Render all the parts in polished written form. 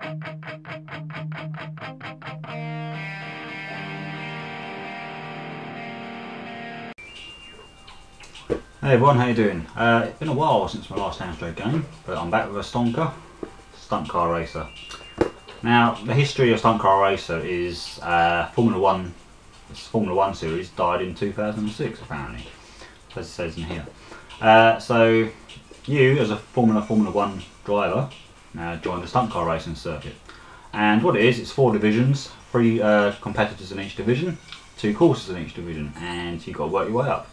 Hey everyone, how you doing? It's been a while since my last Amstrad game, but I'm back with a stonker, Stunt Car Racer. Now, the history of Stunt Car Racer is Formula 1 series died in 2006 apparently, as it says in here. So you, as a Formula 1 driver, now join the Stunt Car Racing circuit. And what it is, it's 4 divisions, 3 competitors in each division, 2 courses in each division, and you've got to work your way up.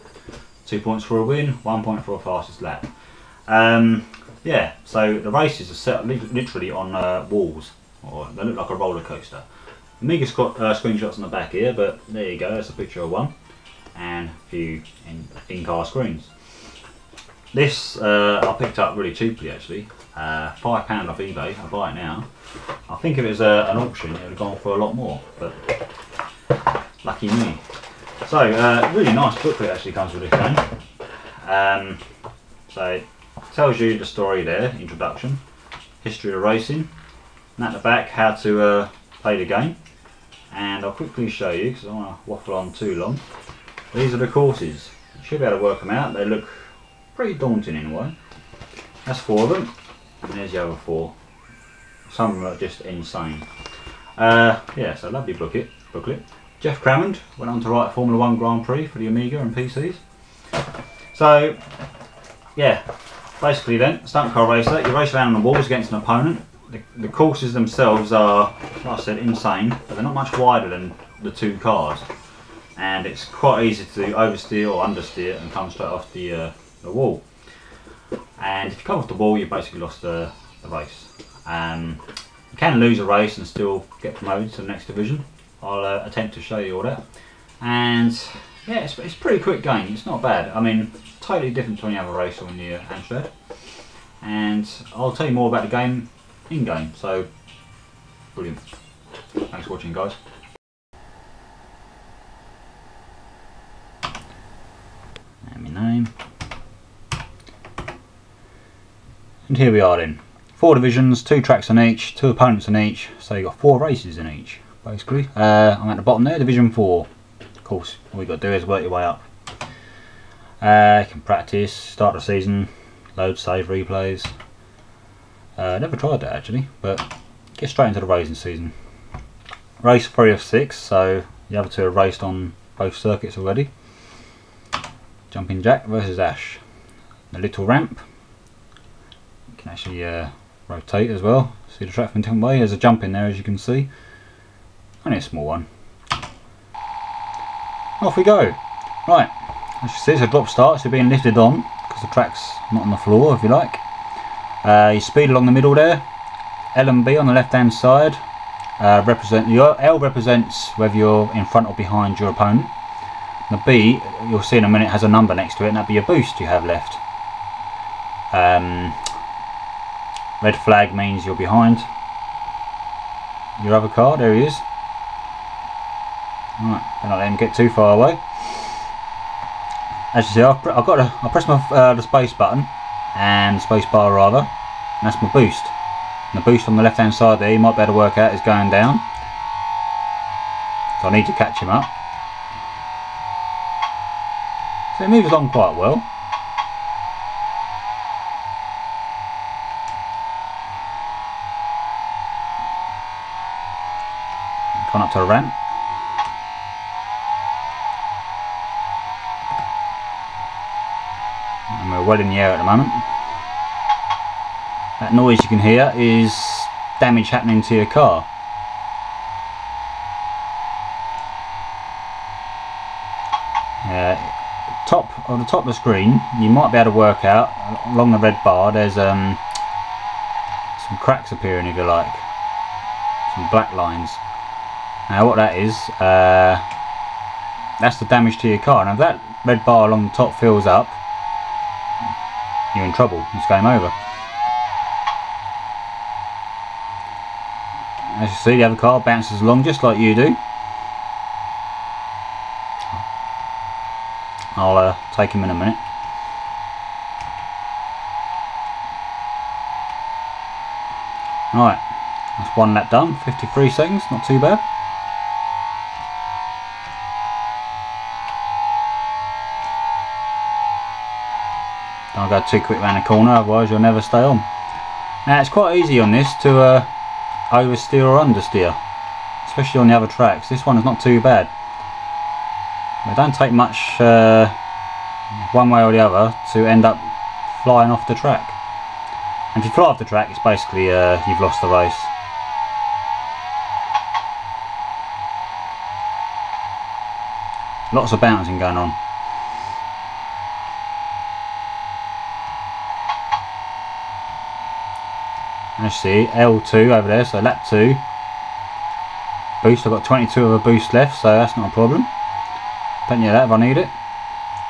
2 points for a win, 1 point for a fastest lap. Yeah, so the races are set literally on walls, or they look like a roller coaster. Amiga's got screenshots on the back here, but there you go, that's a picture of one, and a few in-car screens. This I picked up really cheaply actually, £5 off eBay. I buy it now. I think if it was an auction it would have gone for a lot more, but lucky me. So, really nice booklet actually comes with this game. So it tells you the story there, introduction, history of racing, and at the back how to play the game. And I'll quickly show you, because I don't want to waffle on too long. These are the courses. You should be able to work them out. They look pretty daunting in a way. That's 4 of them, and there's the other 4. Some of them are just insane. Yeah, so lovely booklet. Geoff Crammond went on to write Formula 1 Grand Prix for the Amiga and PCs. So, yeah, basically then, Stunt Car Racer, you race around on the walls against an opponent. The courses themselves are, like I said, insane, but they're not much wider than the 2 cars. And it's quite easy to oversteer or understeer and come straight off the wall. And if you come off the wall, you've basically lost the race. You can lose a race and still get promoted to the next division. I'll attempt to show you all that. And yeah, it's a pretty quick game, it's not bad. I mean, totally different to any other race on the Amstrad. And I'll tell you more about the game in-game, so brilliant. Thanks for watching, guys. And my name. And here we are then. 4 divisions, 2 tracks on each, 2 opponents on each, so you've got 4 races in each. Basically, I'm at the bottom there, Division 4. Of course, all you've got to do is work your way up. You can practice, start the season, load save replays. Never tried that actually, but get straight into the racing season. Race 3 of 6, so the other 2 have raced on both circuits already. Jumping Jack versus Ash. The little ramp. You can actually rotate as well, see the track from a different way. There's a jump in there, as you can see. Only a small one. Off we go. Right, as you see, it's a drop start, so you're being lifted on because the track's not on the floor, if you like. You speed along the middle there. L and B on the left hand side your L represents whether you're in front or behind your opponent. The B, you'll see in a minute, has a number next to it, and that'll be your boost you have left. Red flag means you're behind your other car. There he is. Right, don't let him get too far away. As you see, I press the space button and space bar rather, and that's my boost. And the boost on the left hand side there, you might be able to work out, is going down. So I need to catch him up. So he moves along quite well. Coming up to a ramp. And we're well in the air at the moment. That noise you can hear is damage happening to your car. On the top of the screen, you might be able to work out along the red bar. There's some cracks appearing, if you like, some black lines. Now, what that is, that's the damage to your car. Now, if that red bar along the top fills up, you're in trouble. It's game over. As you see, the other car bounces along just like you do. I'll take him in a minute. Right, That's one lap done, 53 seconds, not too bad. Don't go too quick around the corner, otherwise you'll never stay on. Now it's quite easy on this to oversteer or understeer, especially on the other tracks. This one is not too bad. It don't take much one way or the other to end up flying off the track. And if you fly off the track, it's basically you've lost the race. Lots of bouncing going on. Let's see, L2 over there, so lap 2. Boost, I've got 22 of a boost left, so that's not a problem. Plenty of that if I need it.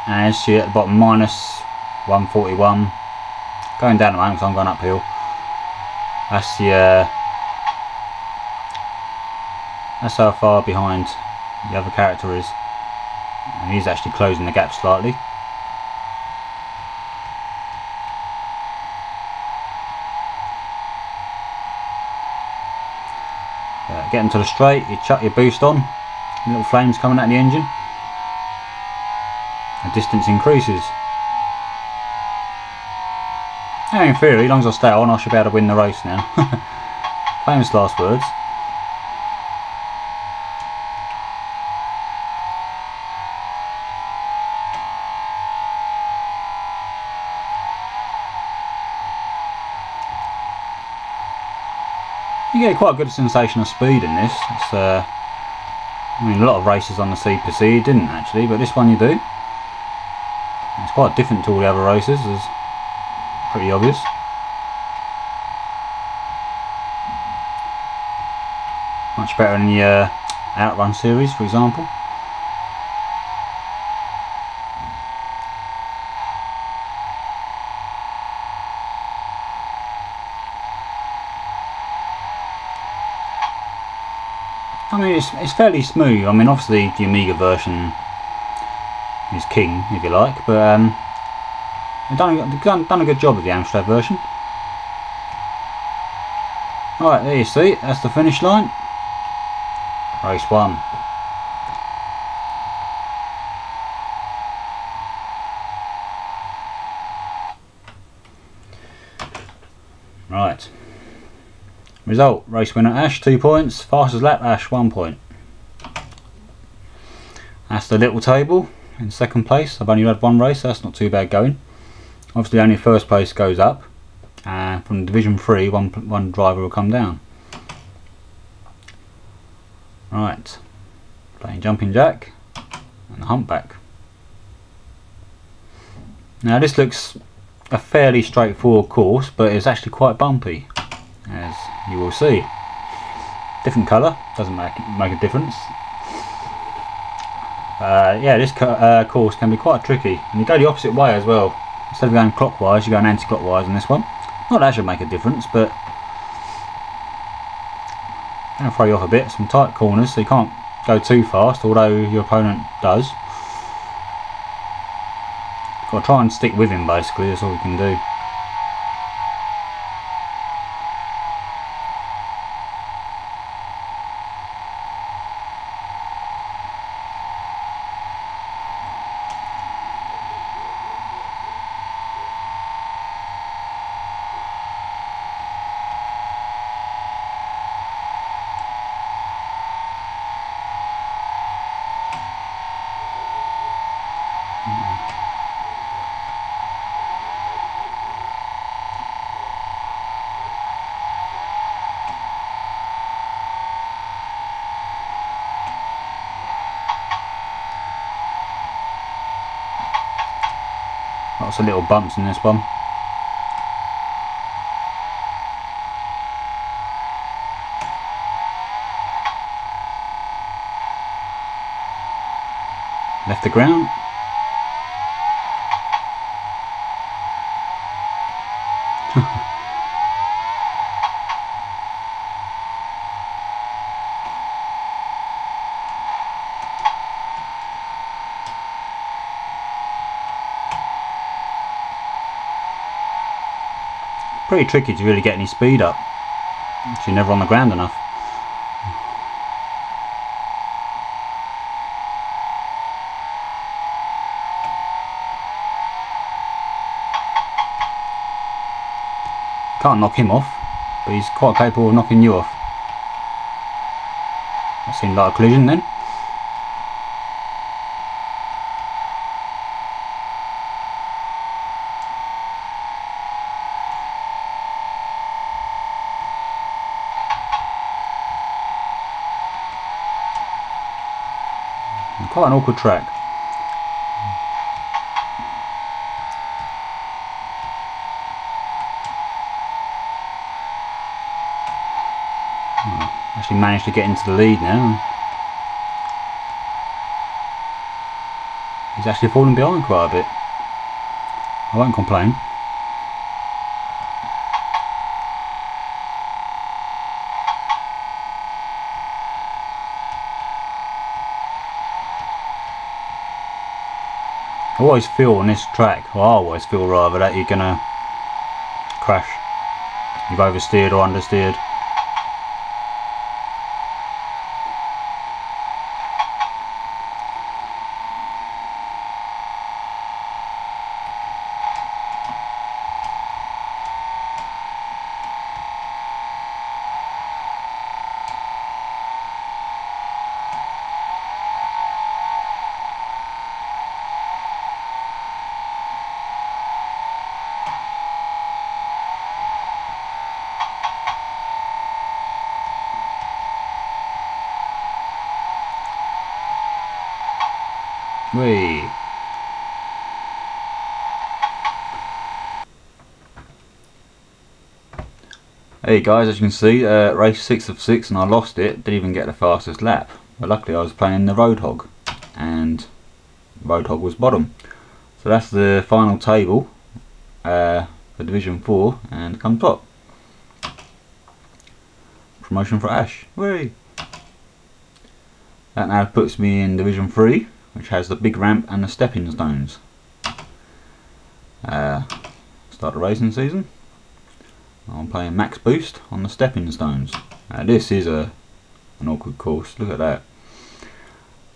And as you see at the bottom, minus 141. Going down at the moment, so I'm going uphill. That's the that's how far behind the other character is. And he's actually closing the gap slightly. Getting to the straight, you chuck your boost on, little flames coming out of the engine, the distance increases. Now in theory, as long as I stay on, I should be able to win the race now. Famous last words. You get quite a good sensation of speed in this. It's, I mean, a lot of races on the CPC didn't actually, but this one you do. It's quite different to all the other races, it's pretty obvious. Much better in the Outrun series, for example. I mean, it's fairly smooth. I mean, obviously the Amiga version is king, if you like, but they've done a good job with the Amstrad version. Alright, there you see, that's the finish line. Race 1. Right. Result, race winner Ash 2 points, fastest lap Ash 1 point. That's the little table. In second place, I've only had one race, so that's not too bad going. Obviously only first place goes up, and from Division 3 one driver will come down. Right, playing Jumping Jack and the Humpback. Now this looks a fairly straightforward course, but it's actually quite bumpy, as you will see. Different colour, doesn't make a difference. Yeah, this course can be quite tricky, and you go the opposite way as well. Instead of going clockwise, you're going anti-clockwise on this one. Not that should make a difference, but it'll throw you off a bit. Some tight corners, so you can't go too fast, although your opponent does. Got to try and stick with him, basically, that's all you can do. Lots of little bumps in this one. Left the ground. Pretty tricky to really get any speed up. She's never on the ground enough. Can't knock him off, but he's quite capable of knocking you off. That seemed like a collision then. Quite an awkward track. Actually managed to get into the lead now. He's actually fallen behind quite a bit. I won't complain. I always feel on this track, or I always feel rather, that you're gonna crash. You've oversteered or understeered. Whee! Hey guys, as you can see, race 6 of 6 and I lost it, didn't even get the fastest lap. But luckily I was playing the Roadhog, and Roadhog was bottom. So that's the final table for Division 4, and come top. Promotion for Ash. Whee! That now puts me in Division 3, which has the big ramp and the stepping stones. Start the racing season. I'm playing max boost on the stepping stones. This is an awkward course, look at that.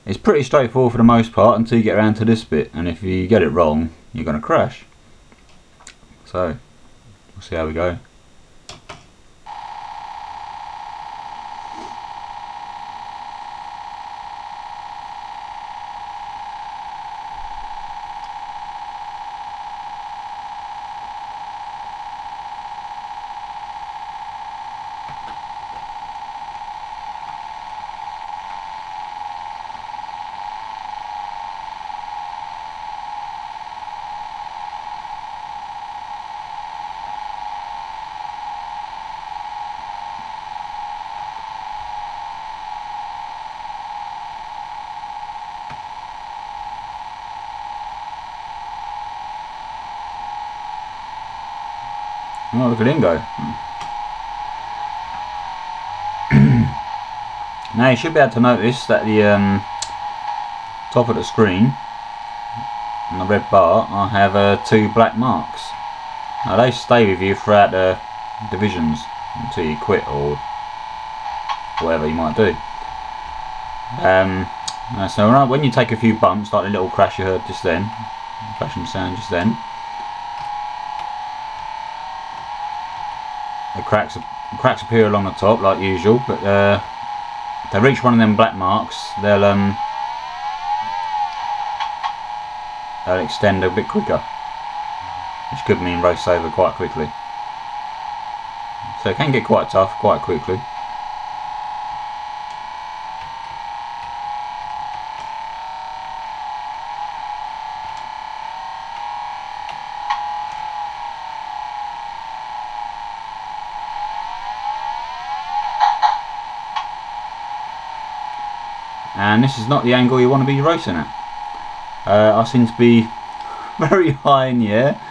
It's pretty straightforward for the most part until you get around to this bit, and if you get it wrong you're going to crash. So we'll see how we go. Oh, look at him go. Now you should be able to notice that the top of the screen, on the red bar, I have 2 black marks. Now they stay with you throughout the divisions until you quit or whatever you might do. So when you take a few bumps, like the little crash you heard just then, crashing sound just then, the cracks appear along the top like usual, but if they reach one of them black marks, they'll extend a bit quicker, which could mean race over quite quickly. So it can get quite tough quite quickly. And this is not the angle you want to be racing at. I seem to be very high in the air,